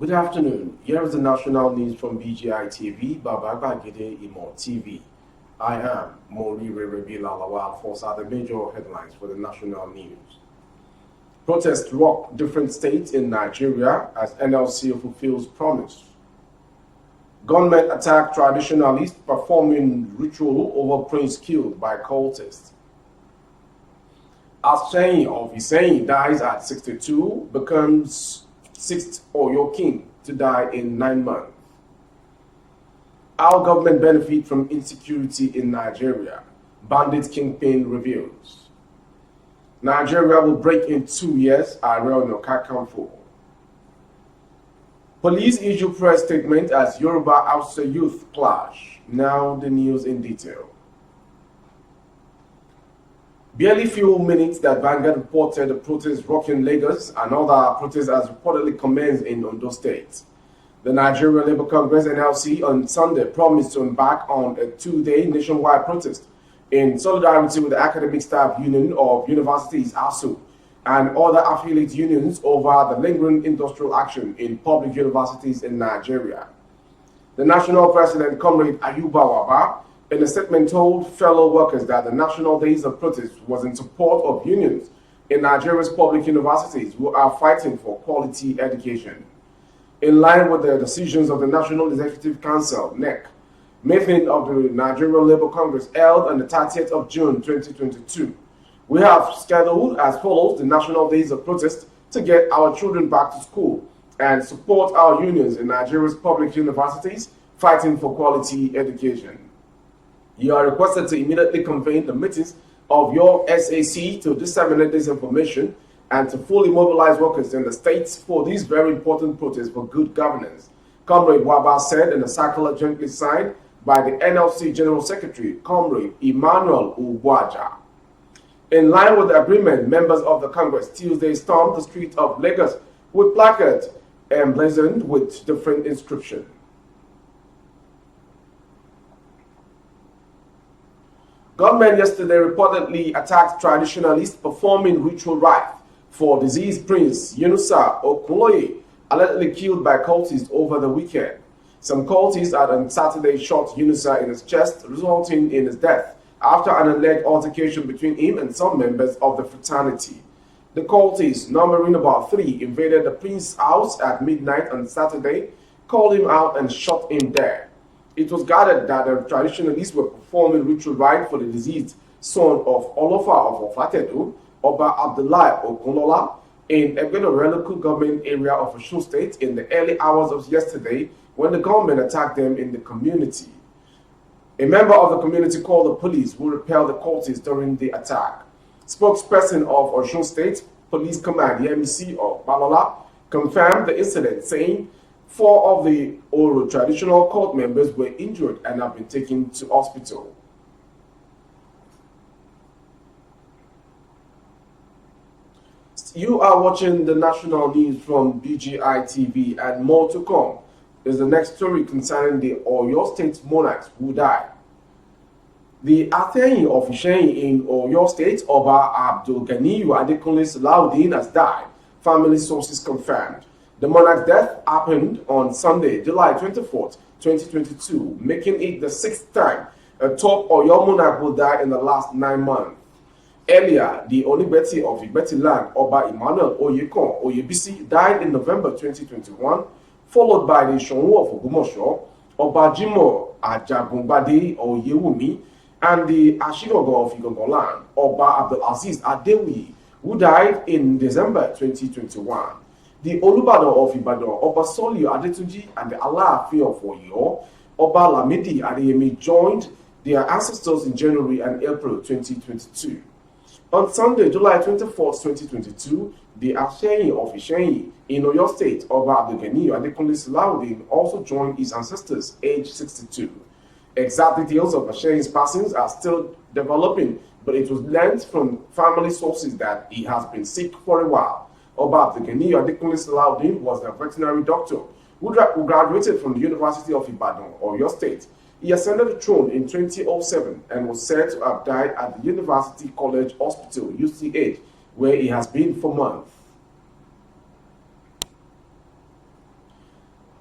Good afternoon. Here is the national news from BGI TV, Babagba Gide Imo TV. I am Mori Rebila Lawal. Force are the major headlines for the national news. Protests rock different states in Nigeria as NLC fulfills promise. Gunmen attack traditionalists performing ritual over prince killed by cultists. Ashayin of Iseyin dies at 62, becomes sixth Oyo king to die in 9 months. Our government benefit from insecurity in Nigeria. Bandit kingpin reveals. Nigeria will break in 2 years. Ariel Nokakamfo. Police issue press statement as Yoruba Hausa youth clash. Now the news in detail. Barely few minutes that Vanguard reported the protests rocking Lagos and other protests has reportedly commenced in Ondo State. The Nigeria Labour Congress NLC on Sunday promised to embark on a 2-day nationwide protest in solidarity with the Academic Staff Union of Universities ASU and other affiliate unions over the lingering industrial action in public universities in Nigeria. The national president, Comrade Ayuba Waba, in a statement told fellow workers that the National Days of Protest was in support of unions in Nigeria's public universities who are fighting for quality education. In line with the decisions of the National Executive Council, NEC, meeting of the Nigeria Labour Congress held on the 30th of June 2022, we have scheduled as follows the National Days of Protest to get our children back to school and support our unions in Nigeria's public universities fighting for quality education. You are requested to immediately convene the meetings of your SAC to disseminate this information and to fully mobilize workers in the states for these very important protests for good governance, Comrade Waba said in a circular jointly signed by the NLC General Secretary, Comrade Emmanuel Ugwaja. In line with the agreement, members of the Congress Tuesday stormed the streets of Lagos with placards emblazoned with different inscriptions. Gunmen yesterday reportedly attacked traditionalists performing ritual rites for deceased Prince Yunusa Okunloye, allegedly killed by cultists over the weekend. Some cultists had on Saturday shot Yunusa in his chest, resulting in his death after an alleged altercation between him and some members of the fraternity. The cultists, numbering about 3, invaded the prince's house at midnight on Saturday, called him out and shot him dead. It was gathered that the traditionalists were performing ritual rites for the deceased son of Olofa of Ofatedo, Oba Abdullah Okunola, in Egbenore local government area of Osun State in the early hours of yesterday when the gunmen attacked them in the community. A member of the community called the police who repelled the cultists during the attack. Spokesperson of Osun State Police Command, the MEC of Balola, confirmed the incident, saying 4 of the Oro traditional cult members were injured and have been taken to hospital. You are watching the national news from BGI TV, and more to come is the next story concerning the Oyo State monarchs who died. The Atheyin of Isheyin in Oyo State, Oba Abdul Ganiyu Adekunle Salaudeen, has died, family sources confirmed. The monarch's death happened on Sunday, July 24th, 2022, making it the 6th time a top Oyo monarch will die in the last 9 months. Earlier, the Onibeti of Ibeti land, Oba Emmanuel Oyekon Oyebisi, died in November 2021, followed by the Shonwu of Ogumosho, Oba Jimo Ajagunbade Oyewumi, and the Ashigogo of Igogoland, Oba Abdulaziz Adewi, who died in December 2021. The Olubadan of Ibadan, Oba Solio Adetunji, and the Alaafin of Oyo, Oba Lamidi Adeyemi, joined their ancestors in January and April 2022. On Sunday, July 24, 2022, the Asheyin of Isheyin in Oyo State, Oba Abdulganiyu Adekunle Salaudeen, also joined his ancestors, aged 62. Exact details of Asheyin's passings are still developing, but it was learned from family sources that he has been sick for a while. Oba Abdulganiyu Adekunle Salaudeen was a veterinary doctor who graduated from the University of Ibadan, Oyo State. He ascended the throne in 2007 and was said to have died at the University College Hospital, UCH, where he has been for months.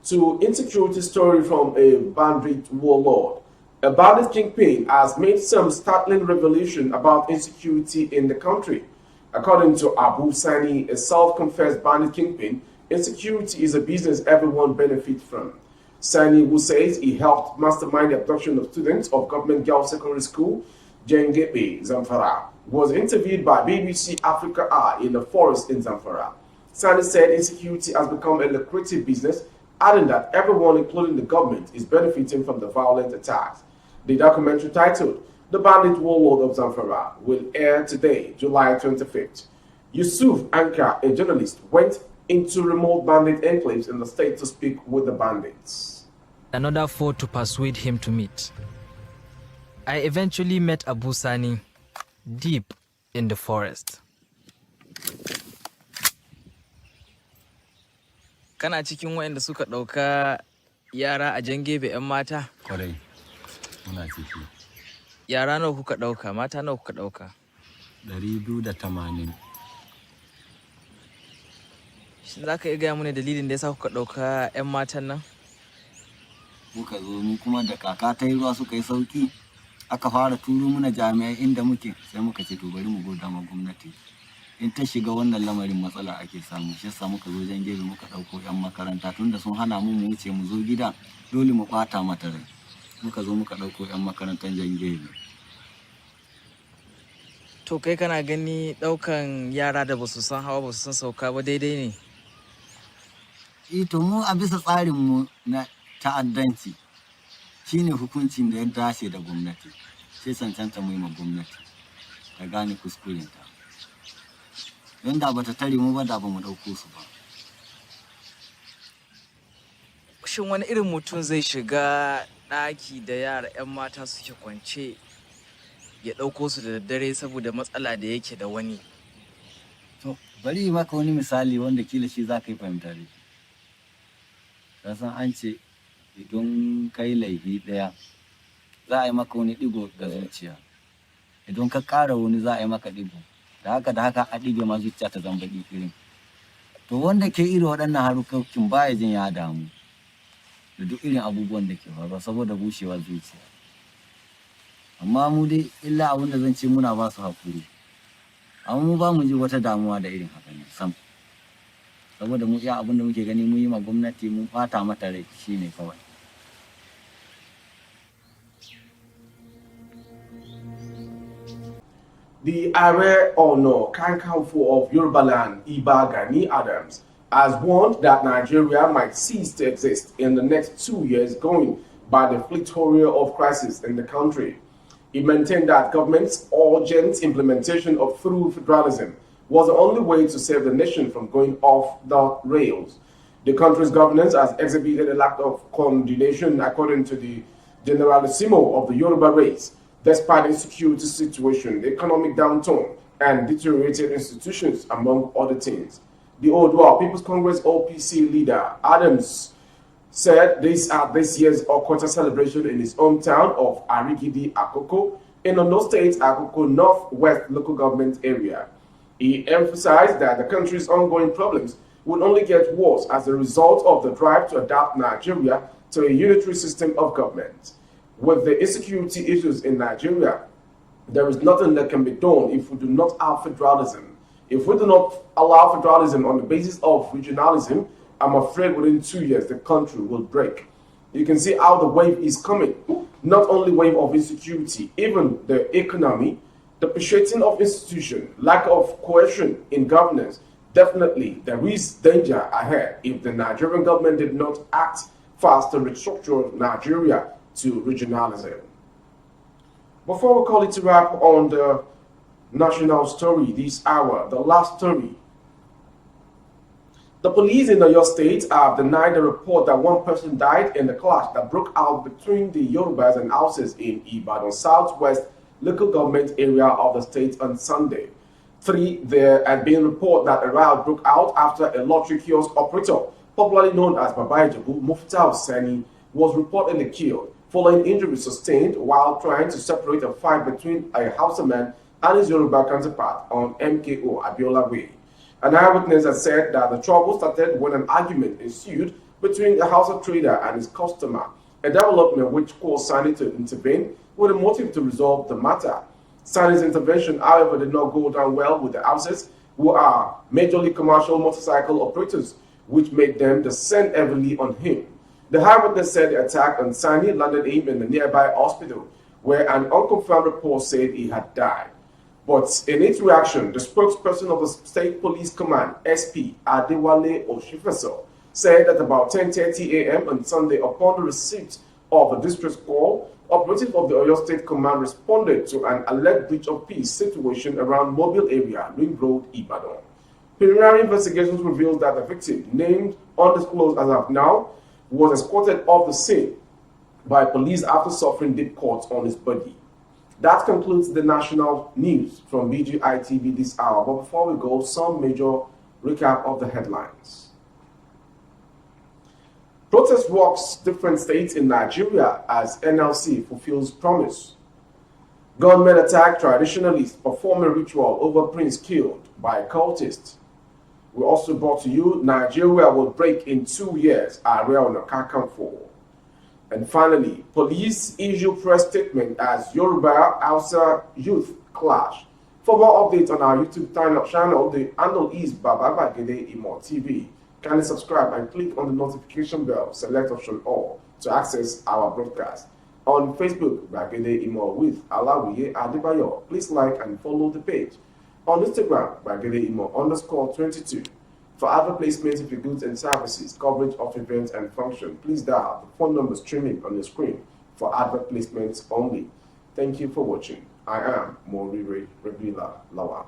To insecurity story from a bandit warlord. A bandit kingpin has made some startling revelation about insecurity in the country. According to Abu Sani, a self-confessed bandit kingpin, insecurity is a business everyone benefits from. Sani, who says he helped mastermind the abduction of students of government girls secondary school, Jengebe, Zamfara, was interviewed by BBC Africa Eye in the forest in Zamfara. Sani said insecurity has become a lucrative business, adding that everyone, including the government, is benefiting from the violent attacks. The documentary titled The Bandit Warlord of Zamfara will air today, July 25th. Yusuf Anka, a journalist, went into remote bandit enclaves in the state to speak with the bandits. Another foe to persuade him to meet. I eventually met Abu Sani deep in the forest. Kana cikin waɗanda suka ɗauka yara a Jangebe 'yan mata? Kwarai, muna ciki. Yara nawa kuka ɗauka, mata nawa kuka ɗauka? 280. Shin za ka iya gaya mana dalilin da ya sa kuka ɗauka 'yan matan nan? Muka zo mu kuma da kaka ta yi ruwa suka yi sauki, aka fara turo muna jami'ai inda muke, sai muka ce to bari mu goda ma gwamnati. In ta shiga wannan lamarin matsala ake samu, shi yasa muka zo Jangebe muka ɗauko 'yan makaranta tunda sun hana mu wuce mu zo gida, dole mu ɓata mata rai. Muka zo muka ɗauko 'yan makarantar Jangebe. To kai kana gani ɗaukan yara da ba su san hawa ba su san sauka ba daidai ne? To mu a bisa tsarinmu na ta'addanci shine hukuncin da ya dace da gwamnati, sai cancanta mu yi ma gwamnati ta gane kuskurinta. Don da bata tare mu ba da ba mu ɗauko su ba. Shin wani irin mutum zai shiga ɗaki da yara 'yan mata suke kwance ya ɗauko su da daddare saboda matsala da yake da wani? To bari yi maka wani misali wanda kila shi za ka yi fahimta da shi. Ka san an ce idan ka yi laifi ɗaya za a yi maka wani ɗigo ga zuciya, idan ka ƙara wani za a yi maka ɗigo, da haka a ɗige ma zuciya ta zama baƙi irin. To wanda ke irin waɗannan harkokin baya jin ya damu da duk irin abubuwan da ke faruwa saboda bushewar zuciya. Amma mu dai illa abin da zan ce muna ba su haƙuri, amma mu ba mu ji wata damuwa da irin haka ne sam. Saboda mu iya abin da muke gani mun yi ma gwamnati mun ɓata mata rai shine kawai. The Ààrẹ Ọ̀nà Kakanfò of Yorubaland, Ibadan Adams, has warned that Nigeria might cease to exist in the next 2 years going by the flirtation of crisis in the country. He maintained that government's urgent implementation of full federalism was the only way to save the nation from going off the rails. The country's governance has exhibited a lack of coordination according to the Generalissimo of the Yoruba race, despite the insecurity situation, the economic downturn, and deteriorated institutions, among other things. The Odua People's Congress OPC leader Adams said this at this year's Okota celebration in his hometown of Arigidi Akoko in Ondo State Akoko Northwest local government area. He emphasized that the country's ongoing problems would only get worse as a result of the drive to adapt Nigeria to a unitary system of government. With the insecurity issues in Nigeria, there is nothing that can be done if we do not have federalism. If we do not allow federalism on the basis of regionalism, I'm afraid within 2 years the country will break. You can see how the wave is coming. Not only wave of insecurity, even the economy, depreciating of institution, lack of cohesion in governance. Definitely, there is danger ahead if the Nigerian government did not act fast to restructure Nigeria to regionalism. Before we call it a wrap on the national story this hour, the last story. The police in Oyo State have denied the report that one person died in the clash that broke out between the Yorubas and Hausas in Ibadan Southwest local government area of the state on Sunday. There had been reports that a riot broke out after a lottery kiosk operator, popularly known as Baba Ijebu, Muftau Sani, was reportedly killed following injuries sustained while trying to separate a fight between a Hausa man and his Yoruba counterpart on MKO Abiola Way. An eyewitness has said that the trouble started when an argument ensued between a Hausa trader and his customer, a development which caused Sani to intervene with a motive to resolve the matter. Sani's intervention, however, did not go down well with the Hausas, who are majorly commercial motorcycle operators, which made them descend heavily on him. The High Witness said the attack on Sani landed him in the nearby hospital, where an unconfirmed report said he had died. But in its reaction, the spokesperson of the State Police Command, SP Adewale Oshifeso, said that about 10:30 a.m. on Sunday, upon the receipt of a distress call, operatives of the Oyo State Command responded to an alleged breach of peace situation around Mobile area, Ring Road, Ibadan. Preliminary investigations revealed that the victim, named undisclosed as of now, was escorted off the scene by police after suffering deep cuts on his body. That concludes the national news from BGI TV this hour. But before we go, some major recap of the headlines. Protest rocks different states in Nigeria as NLC fulfills promise. Gunmen attack traditionalists performing ritual over prince killed by cultists. We also brought to you Nigeria will break in 2 years, Ààrẹ Ọ̀nà Kakanfò. And finally, police issue press statement as Yoruba Hausa youth clash. For more updates on our YouTube channel, the handle is Baba Gbagede Imo TV. Kindly subscribe and click on the notification bell. Select option all to access our broadcast. On Facebook, Gbagede Imo with Alawiye Adebayo. Please like and follow the page. On Instagram, Gbagede Imo _22. For other placements of your goods and services, coverage of events and functions, please dial the phone number streaming on the screen for advert placements only. Thank you for watching. I am Morire Regula Lawal.